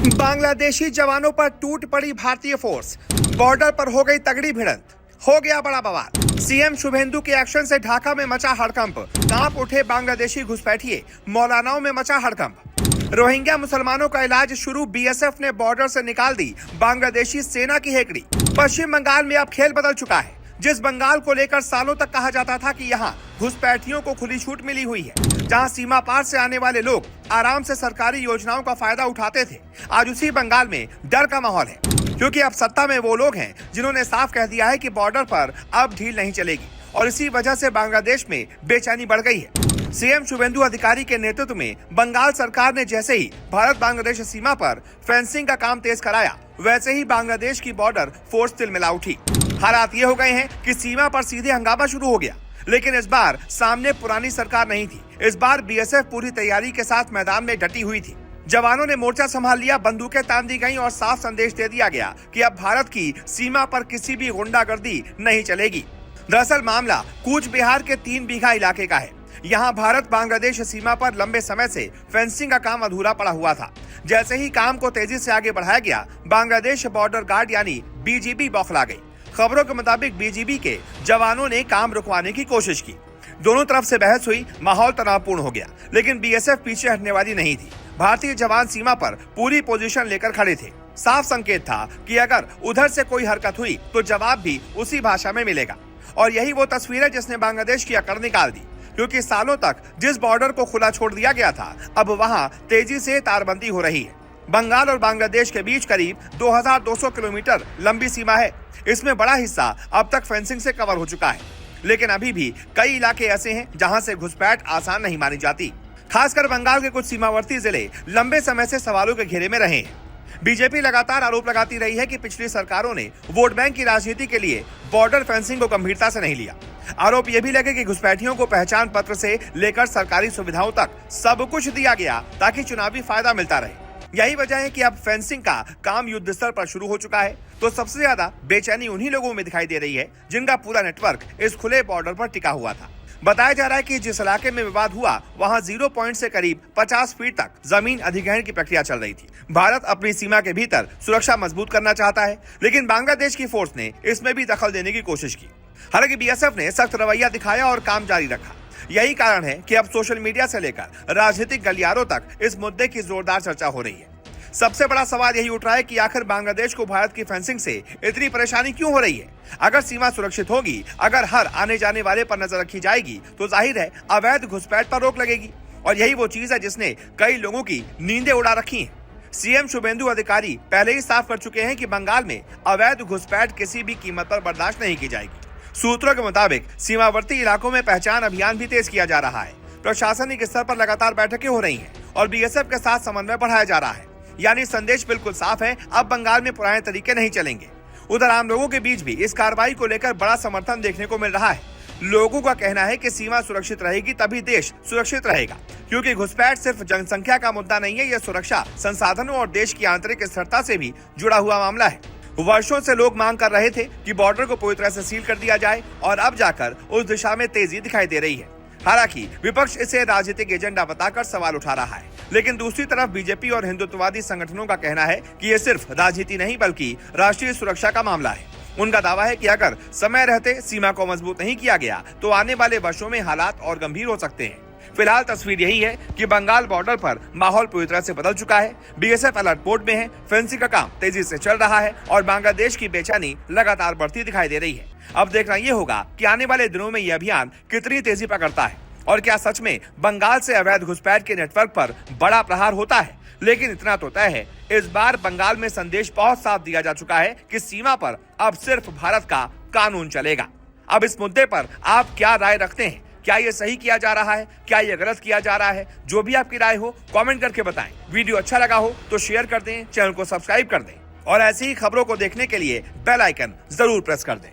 बांग्लादेशी जवानों पर टूट पड़ी भारतीय फोर्स, बॉर्डर पर हो गई तगड़ी भिड़ंत, हो गया बड़ा बवाल। सीएम शुभेंदु के एक्शन से ढाका में मचा हड़कंप, कांप उठे बांग्लादेशी घुसपैठिए, मौलानाओं में मचा हड़कंप। रोहिंग्या मुसलमानों का इलाज शुरू, बीएसएफ ने बॉर्डर से निकाल दी बांग्लादेशी सेना की हेकड़ी। पश्चिम बंगाल में अब खेल बदल चुका है। जिस बंगाल को लेकर सालों तक कहा जाता था कि यहाँ घुसपैठियों को खुली छूट मिली हुई है, जहाँ सीमा पार से आने वाले लोग आराम से सरकारी योजनाओं का फायदा उठाते थे, आज उसी बंगाल में डर का माहौल है। क्योंकि अब सत्ता में वो लोग हैं जिन्होंने साफ कह दिया है कि बॉर्डर पर अब ढील नहीं चलेगी, और इसी वजह से बांग्लादेश में बेचैनी बढ़ गई है। सीएम शुभेंदु अधिकारी के नेतृत्व में बंगाल सरकार ने जैसे ही भारत बांग्लादेश सीमा पर फेंसिंग का काम तेज कराया, वैसे ही बांग्लादेश की बॉर्डर फोर्स तिलमिला उठी। हालात ये हो गए हैं कि सीमा पर सीधे हंगामा शुरू हो गया, लेकिन इस बार सामने पुरानी सरकार नहीं थी। इस बार बीएसएफ पूरी तैयारी के साथ मैदान में डटी हुई थी। जवानों ने मोर्चा संभाल लिया, बंदूकें तान दी गईं और साफ संदेश दे दिया गया कि अब भारत की सीमा पर किसी भी गुंडागर्दी नहीं चलेगी। दरअसल मामला कूच बिहार के 3 बीघा इलाके का है। यहाँ भारत बांग्लादेश सीमा पर लंबे समय से फेंसिंग का काम अधूरा पड़ा हुआ था। जैसे ही काम को तेजी से आगे बढ़ाया गया, बांग्लादेश बॉर्डर गार्ड यानी बीजीबी बौखला गई। खबरों के मुताबिक बीजीबी के जवानों ने काम रुकवाने की कोशिश की। दोनों तरफ से बहस हुई, माहौल तनावपूर्ण हो गया, लेकिन बीएसएफ पीछे हटने वाली नहीं थी। भारतीय जवान सीमा पर पूरी पोजीशन लेकर खड़े थे। साफ संकेत था कि अगर उधर से कोई हरकत हुई तो जवाब भी उसी भाषा में मिलेगा। और यही वो तस्वीर है जिसने बांग्लादेश की अकड़ निकाल दी, क्योंकि सालों तक जिस बॉर्डर को खुला छोड़ दिया गया था, अब वहाँ तेजी से तारबंदी हो रही है। बंगाल और बांग्लादेश के बीच करीब 2200 किलोमीटर लंबी सीमा है। इसमें बड़ा हिस्सा अब तक फेंसिंग से कवर हो चुका है, लेकिन अभी भी कई इलाके ऐसे हैं जहां से घुसपैठ आसान नहीं मानी जाती। खासकर बंगाल के कुछ सीमावर्ती जिले लंबे समय से सवालों के घेरे में रहे हैं। बीजेपी लगातार आरोप लगाती रही है कि पिछली सरकारों ने वोट बैंक की राजनीति के लिए बॉर्डर फेंसिंग को गंभीरता से नहीं लिया। आरोप यह भी लगे कि घुसपैठियों को पहचान पत्र से लेकर सरकारी सुविधाओं तक सब कुछ दिया गया ताकि चुनावी फायदा मिलता रहे। यही वजह है कि अब फेंसिंग का काम युद्ध स्तर पर शुरू हो चुका है। तो सबसे ज्यादा बेचैनी उन्हीं लोगों में दिखाई दे रही है जिनका पूरा नेटवर्क इस खुले बॉर्डर पर टिका हुआ था। बताया जा रहा है कि जिस इलाके में विवाद हुआ, वहां 0 पॉइंट से करीब 50 फीट तक जमीन अधिग्रहण की प्रक्रिया चल रही थी। भारत अपनी सीमा के भीतर सुरक्षा मजबूत करना चाहता है, लेकिन बांग्लादेश की फोर्स ने इसमें भी दखल देने की कोशिश की। हालांकि बीएसएफ ने सख्त रवैया दिखाया और काम जारी रखा। यही कारण है कि अब सोशल मीडिया से लेकर राजनीतिक गलियारों तक इस मुद्दे की जोरदार चर्चा हो रही है। सबसे बड़ा सवाल यही उठ रहा है कि आखिर बांग्लादेश को भारत की फेंसिंग से इतनी परेशानी क्यों हो रही है। अगर सीमा सुरक्षित होगी, अगर हर आने जाने वाले पर नजर रखी जाएगी, तो जाहिर है अवैध घुसपैठ पर रोक लगेगी। और यही वो चीज है जिसने कई लोगों की नींदें उड़ा रखी हैं। सीएम शुभेंदु अधिकारी पहले ही साफ कर चुके हैं कि बंगाल में अवैध घुसपैठ किसी भी कीमत पर बर्दाश्त नहीं की जाएगी। सूत्रों के मुताबिक सीमावर्ती इलाकों में पहचान अभियान भी तेज किया जा रहा है। प्रशासनिक स्तर पर लगातार बैठकें हो रही हैं और बीएसएफ के साथ समन्वय बढ़ाया जा रहा है। यानी संदेश बिल्कुल साफ है, अब बंगाल में पुराने तरीके नहीं चलेंगे। उधर आम लोगों के बीच भी इस कार्रवाई को लेकर बड़ा समर्थन देखने को मिल रहा है। लोगों का कहना है कि सीमा सुरक्षित रहेगी तभी देश सुरक्षित रहेगा, क्योंकि घुसपैठ सिर्फ जनसंख्या का मुद्दा नहीं है, यह सुरक्षा, संसाधनों और देश की आंतरिक स्थिरता से भी जुड़ा हुआ मामला है। वर्षों से लोग मांग कर रहे थे कि बॉर्डर को पूरी तरह से सील कर दिया जाए, और अब जाकर उस दिशा में तेजी दिखाई दे रही है। हालांकि विपक्ष इसे राजनीतिक एजेंडा बताकर सवाल उठा रहा है, लेकिन दूसरी तरफ बीजेपी और हिंदुत्ववादी संगठनों का कहना है कि ये सिर्फ राजनीति नहीं बल्कि राष्ट्रीय सुरक्षा का मामला है। उनका दावा है कि अगर समय रहते सीमा को मजबूत नहीं किया गया तो आने वाले वर्षों में हालात और गंभीर हो सकते हैं। फिलहाल तस्वीर यही है कि बंगाल बॉर्डर पर माहौल पूरी तरह से बदल चुका है। बीएसएफ अलर्ट मोड में है, फेंसिंग का काम तेजी से चल रहा है और बांग्लादेश की बेचैनी लगातार बढ़ती दिखाई दे रही है। अब देखना ये होगा कि आने वाले दिनों में यह अभियान कितनी तेजी पकड़ता है और क्या सच में बंगाल से अवैध घुसपैठ के नेटवर्क पर बड़ा प्रहार होता है। लेकिन इतना तो तय है, इस बार बंगाल में संदेश बहुत साफ दिया जा चुका है कि सीमा पर अब सिर्फ भारत का कानून चलेगा। अब इस मुद्दे पर आप क्या राय रखते हैं? क्या ये सही किया जा रहा है, क्या ये गलत किया जा रहा है? जो भी आपकी राय हो कमेंट करके बताएं। वीडियो अच्छा लगा हो तो शेयर कर दें, चैनल को सब्सक्राइब कर दें और ऐसी ही खबरों को देखने के लिए बेल आइकन जरूर प्रेस कर दें।